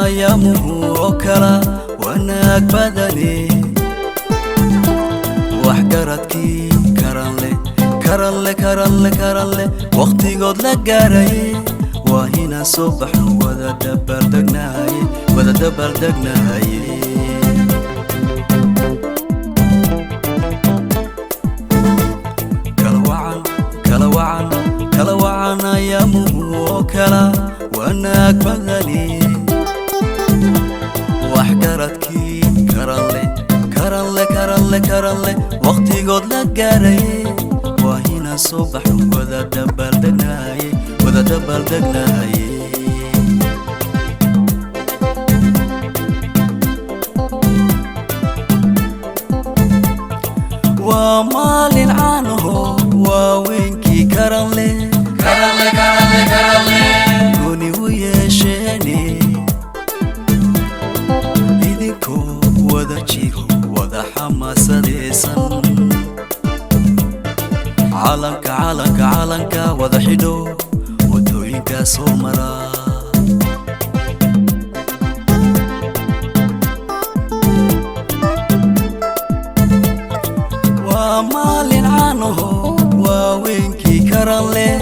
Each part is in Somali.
ayamuhu oo kala wanaag badani wax garadkii karan leh waqtigood la gaaray waa inaan soo baxno wada dabaaldegnahay kala wacan ayamuhu oo kala wanaag badani wax garadkii karan leh waqtigood la gaaray waa inaan soo baxno wada dabaaldegnahay waa maalin caanaho waaweynkii karan leh goni u yeesheene idinkoo wada jiro wada xamaasadaysan calanka wada xidho wadooyinka soo mara waa maalin caanaho waaweynkii karan leh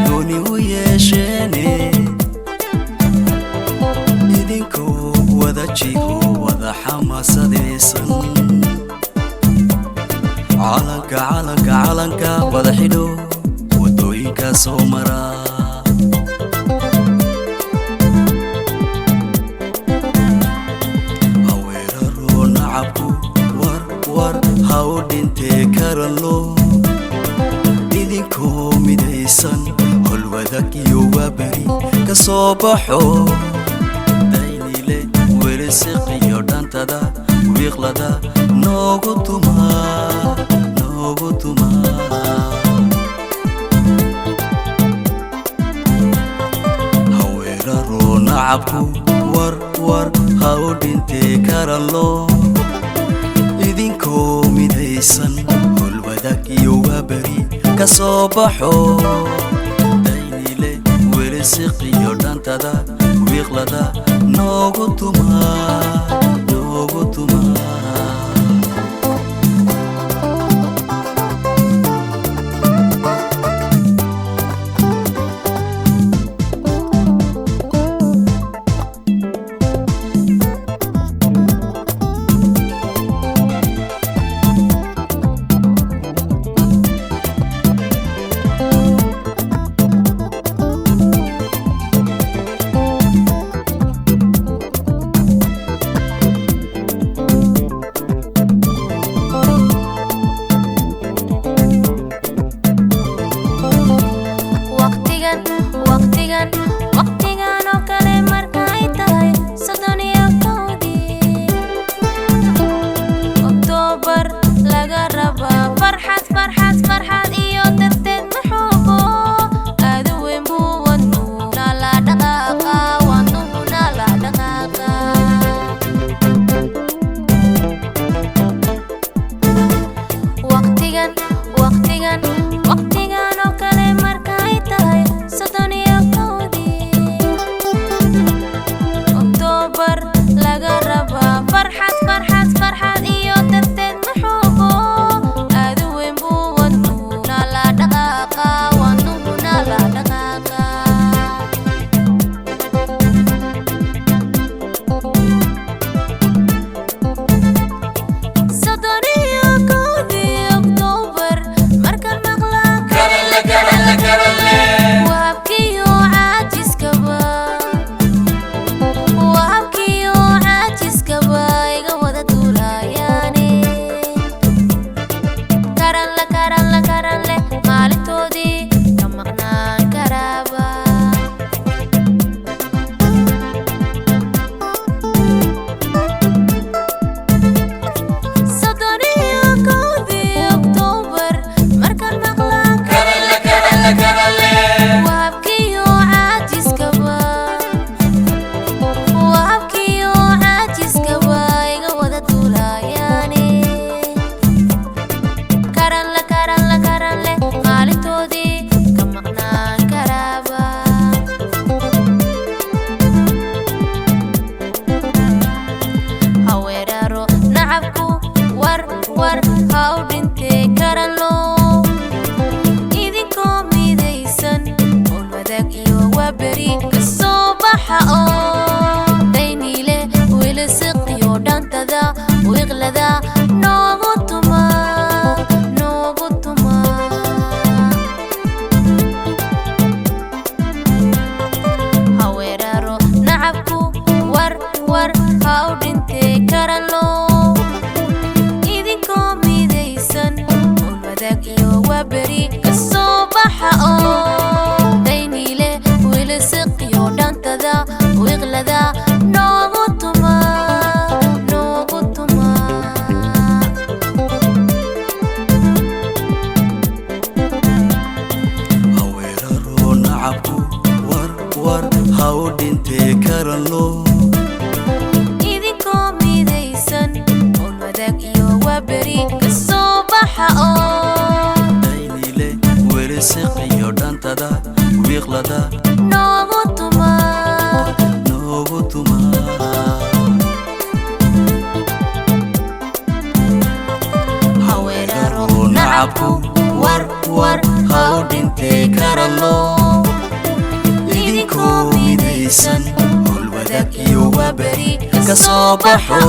goni u yeesheene idinkoo wada jiro wada xamaasadaysan calanka wada xidho wadooyinka soo mara haweeraroo nacabku war ha u dhintee karanlo idinkoo midaysan holwadag iyo waaberi ka soo baxo daynile werisiq iyo dhantada wiiqlada noogu tumaa haweeraroo nacabku war ha u dhintee karanlo idinkoo midaysan holwadag iyo waaberi ka soo baxo daynile werisiq iyo dhantada wiiqlada noogu tumaa waqtigan oo kale marka ay tahay 31 Oktoobar laga rabaa farxad iyo darteed maxuubo aad u weyn buu wadnuuna la dhaqaaqa waqtigan oo kale marka ay tahay 31 Oktoobar laga rabaa farxad iyo darteed maxuubo aad u weyn buu wadnuuna la dhaqaaqa Oktoobar markaan maqlaa والوداق iyo wabari kasoo baxa daynile wilisq iyo dhantada wiqlada noogu tuma haweeraro nacabku war haw dhintee karanlo idinkoo midaysan والوداق iyo wabari kasoo baxa daynile wilisq iyo dhantada wiqlada noogu tuma haweeraro nacabku war haw dhintee karanlo idinkoo midaysan والوداق iyo wabari kasoo baxo